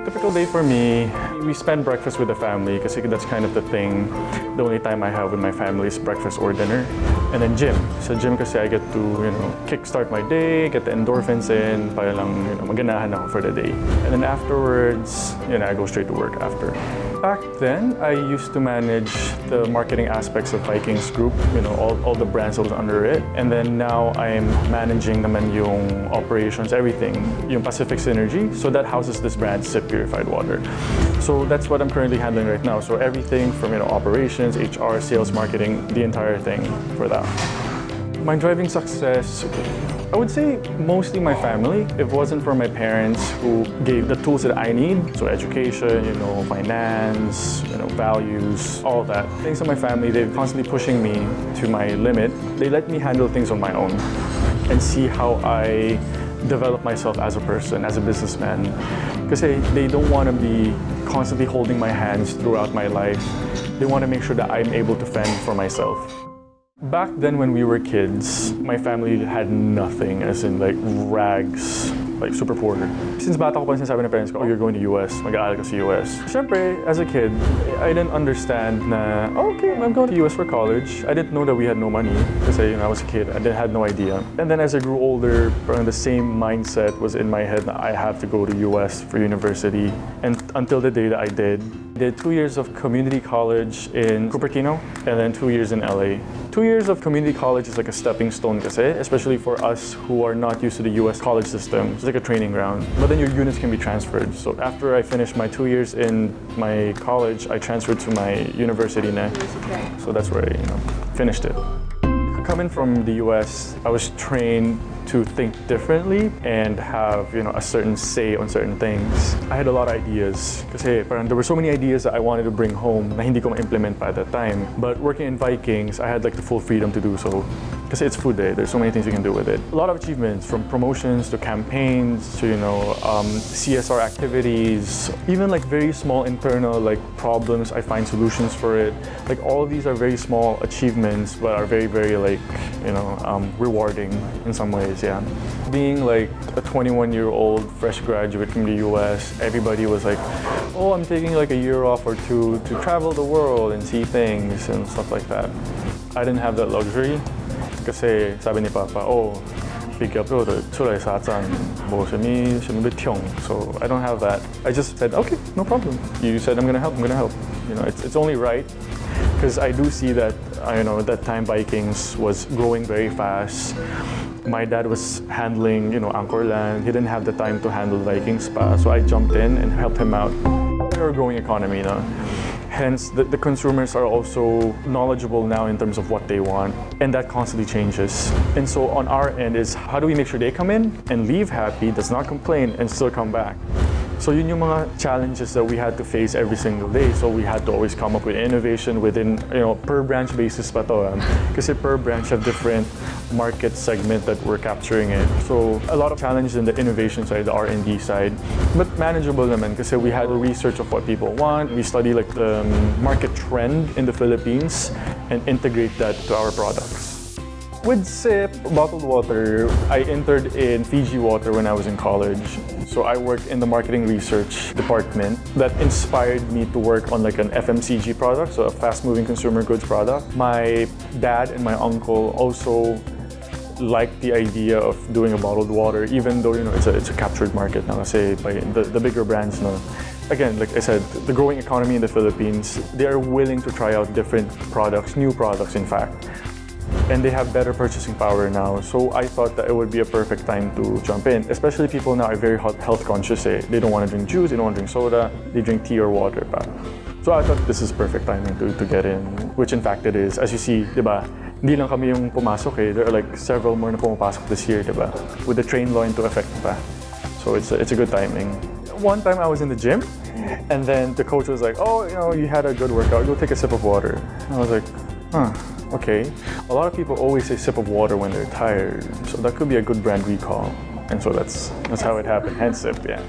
Typical day for me, we spend breakfast with the family because that's kind of the thing. The only time I have with my family is breakfast or dinner. And then gym. So gym kasi I get to, kickstart my day, get the endorphins in, para lang, maganahan ako for the day. And then afterwards, I go straight to work after. Back then, I used to manage the marketing aspects of Vikings Group, all the brands that was under it. And then now I'm managing naman yung operations, everything, yung Pacific Synergy. So that houses this brand, Sip Purified Water. So that's what I'm currently handling right now. So everything from operations, HR, sales, marketing, the entire thing for that. My driving success, I would say mostly my family. If it wasn't for my parents who gave the tools that I need, so education, finance, values, all that. Thanks to my family, they're constantly pushing me to my limit. They let me handle things on my own and see how I develop myself as a person, as a businessman. Because they don't want to be constantly holding my hands throughout my life. They want to make sure that I'm able to fend for myself. Back then when we were kids, my family had nothing, as in like rags, like super poor. Since bata ko pa sinasabi ng parents ko, oh, you're going to US, mag-aaral ka sa US. Siyempre, as a kid, I didn't understand na, oh, okay, I'm going to US for college. I didn't know that we had no money because I was a kid. I had no idea. And then as I grew older, the same mindset was in my head that I have to go to US for university. And until the day that I did 2 years of community college in Cupertino and then 2 years in LA. 2 years of community college is like a stepping stone kasi, especially for us who are not used to the US college system. It's like a training ground. But then your units can be transferred. So after I finished my 2 years in my college, I transferred to my university na. So that's where I finished it. Coming from the US, I was trained to think differently and have a certain say on certain things. I had a lot of ideas kasi there were so many ideas that I wanted to bring home na hindi ko ma-implement by that time. But working in Vikings, I had like the full freedom to do so. Because it's food day, there's so many things you can do with it. A lot of achievements, from promotions to campaigns to CSR activities, even like very small internal problems, I find solutions for it. Like all of these are very small achievements, but are very, very rewarding in some ways. Yeah, being like a 21-year-old fresh graduate from the US, everybody was like, oh, I'm taking like a year off or two to travel the world and see things and stuff like that. I didn't have that luxury. Kasi sabi ni Papa, oh, bigger brother, 출来사장, 뭐 셔미 비티ong. So I don't have that. I just said, okay, no problem. You said I'm gonna help. It's only right. Because I do see that, at that time Vikings was growing very fast. My dad was handling, Anchorland. He didn't have the time to handle Vikings pa. So I jumped in and helped him out. We're a growing economy now. Hence, the consumers are also knowledgeable now in terms of what they want, and that constantly changes. And so on our end is, how do we make sure they come in and leave happy, does not complain, and still come back? So yun yung mga challenges that we had to face every single day. So we had to always come up with innovation within, per branch basis pa to. Kasi per branch have different market segment that we're capturing it. So a lot of challenges in the innovation side, the R&D side, but manageable naman kasi we had a research of what people want. We study like the market trend in the Philippines and integrate that to our products. With Sip bottled water, I entered in Fiji Water when I was in college. So I worked in the marketing research department. That inspired me to work on like an FMCG product, so a fast-moving consumer goods product. My dad and my uncle also liked the idea of doing a bottled water, even though it's a captured market now. Kasi by the bigger brands, no. Again, like I said, the growing economy in the Philippines, they are willing to try out different products, new products in fact. And they have better purchasing power now. So I thought that it would be a perfect time to jump in. Especially people now are very health conscious. They don't want to drink juice, they don't want to drink soda, they drink tea or water. So I thought this is perfect timing to get in, which in fact it is. As you see, diba, hindi lang kami yung pumasok there are like several more na pumapasok this year, diba? With the train law into effect pa. So it's a good timing. One time I was in the gym, and then the coach was like, oh, you had a good workout, go take a sip of water. And I was like, huh. Okay, a lot of people always say sip of water when they're tired, so that could be a good brand recall. And so that's how it happened, hence Sip, yeah.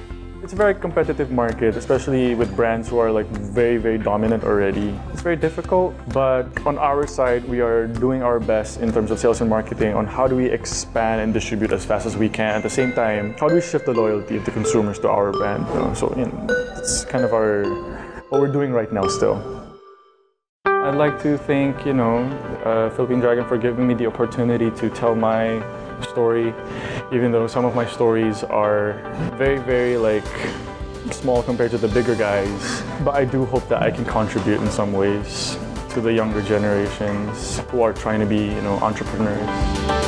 It's a very competitive market, especially with brands who are like very, very dominant already. It's very difficult, but on our side, we are doing our best in terms of sales and marketing on how do we expand and distribute as fast as we can. At the same time, how do we shift the loyalty of the consumers to our brand? So it's kind of what we're doing right now still. I'd like to thank, Philippine Dragon for giving me the opportunity to tell my story, even though some of my stories are very, very small compared to the bigger guys. But I do hope that I can contribute in some ways to the younger generations who are trying to be, entrepreneurs.